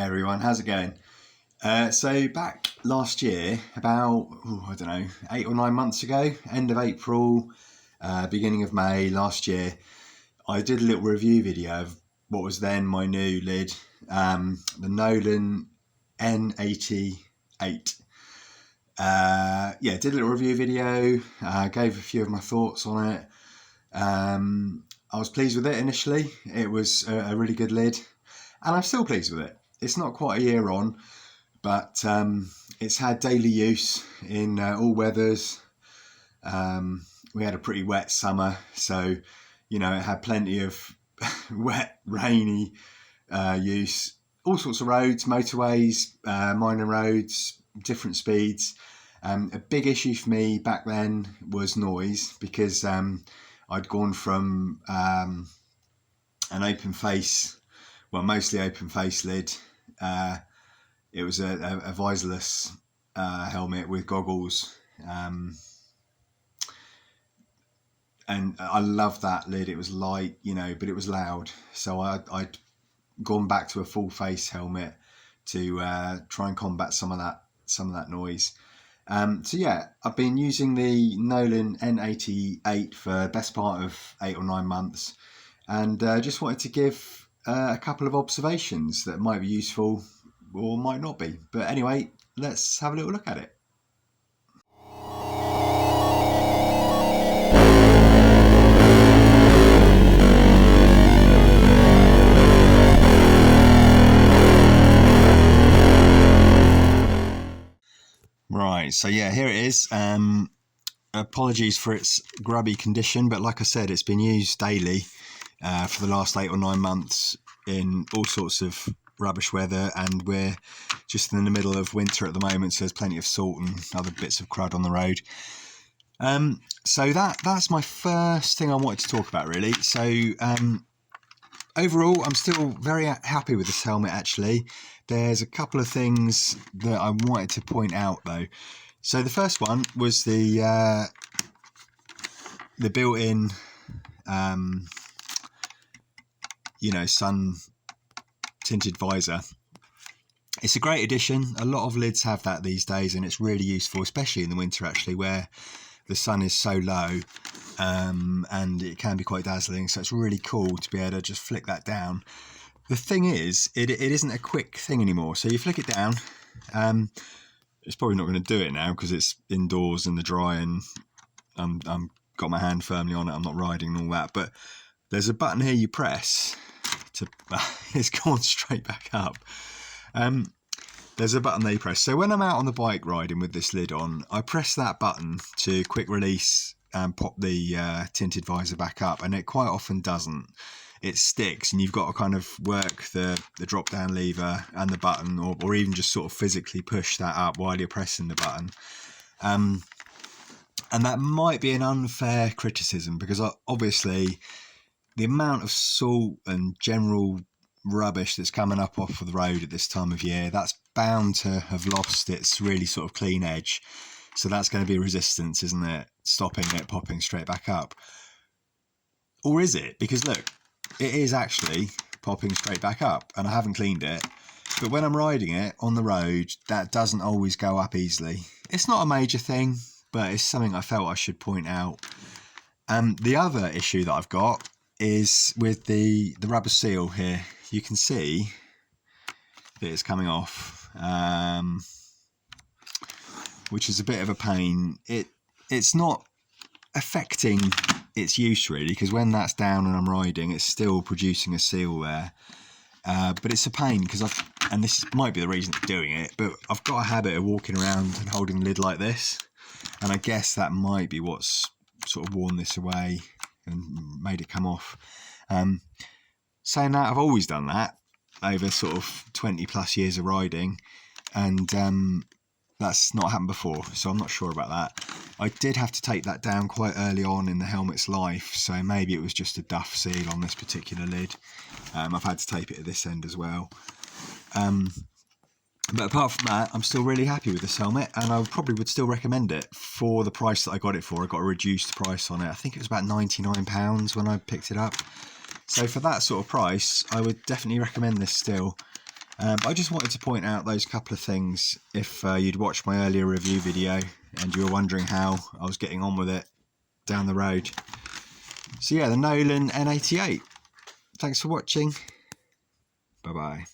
everyone, how's it going? So back last year, about, I don't know, 8 or 9 months ago, end of April, beginning of May last year, I did a little review video of what was then my new lid, the Nolan N80. Did a little review video, gave a few of my thoughts on it. I was pleased with it initially. It was a really good lid, and I'm still pleased with it. It's not quite a year on, but it's had daily use in all weathers. We had a pretty wet summer, so it had plenty of wet, rainy use. All sorts of roads, motorways, minor roads, different speeds. A big issue for me back then was noise, because I'd gone from an open face, well, mostly open face lid. It was a visorless helmet with goggles, and I loved that lid. It was light, but it was loud. So I'd gone back to a full face helmet to try and combat some of that noise. I've been using the Nolan N88 for the best part of 8 or 9 months, and just wanted to give a couple of observations that might be useful or might not be. But anyway, let's have a little look at it. Right, so yeah, here it is. Apologies for its grubby condition, but like I said, it's been used daily for the last 8 or 9 months in all sorts of rubbish weather, and we're just in the middle of winter at the moment, so there's plenty of salt and other bits of crud on the road. So that's my first thing I wanted to talk about, really. So overall, I'm still very happy with this helmet, actually. There's a couple of things that I wanted to point out, though. So the first one was the built-in sun tinted visor. It's a great addition. A lot of lids have that these days, and it's really useful, especially in the winter, actually, where the sun is so low, and it can be quite dazzling. So it's really cool to be able to just flick that down. The thing is, it isn't a quick thing anymore. So you flick it down. It's probably not going to do it now because it's indoors in the dry, and I'm got my hand firmly on it. I'm not riding and all that. But there's a button here you press to. It's gone straight back up. There's a button there you press. So when I'm out on the bike riding with this lid on, I press that button to quick release and pop the tinted visor back up, and it quite often doesn't. It sticks, and you've got to kind of work the drop down lever and the button, or even just sort of physically push that up while you're pressing the button. And that might be an unfair criticism, because obviously the amount of salt and general rubbish that's coming up off of the road at this time of year, that's bound to have lost its really sort of clean edge. So that's going to be resistance, isn't it? Stopping it popping straight back up. Or is it? Because look, it is actually popping straight back up, and I haven't cleaned it. But when I'm riding it on the road, that doesn't always go up easily. It's not a major thing, but it's something I felt I should point out. The other issue that I've got is with the rubber seal here. You can see that it's coming off, which is a bit of a pain. It's not affecting its use, really, because when that's down and I'm riding, it's still producing a seal there. But it's a pain because and this might be the reason for doing it, but I've got a habit of walking around and holding the lid like this, and I guess that might be what's sort of worn this away and made it come off. Saying that, I've always done that over sort of 20 plus years of riding, and that's not happened before, so I'm not sure about that. I did have to take that down quite early on in the helmet's life, so maybe it was just a duff seal on this particular lid. I've had to tape it at this end as well. But apart from that, I'm still really happy with this helmet, and I probably would still recommend it for the price that I got it for. I got a reduced price on it. I think it was about £99 when I picked it up. So for that sort of price, I would definitely recommend this still. I just wanted to point out those couple of things if you'd watched my earlier review video and you were wondering how I was getting on with it down the road. So yeah, the Nolan N80. Thanks for watching. Bye bye.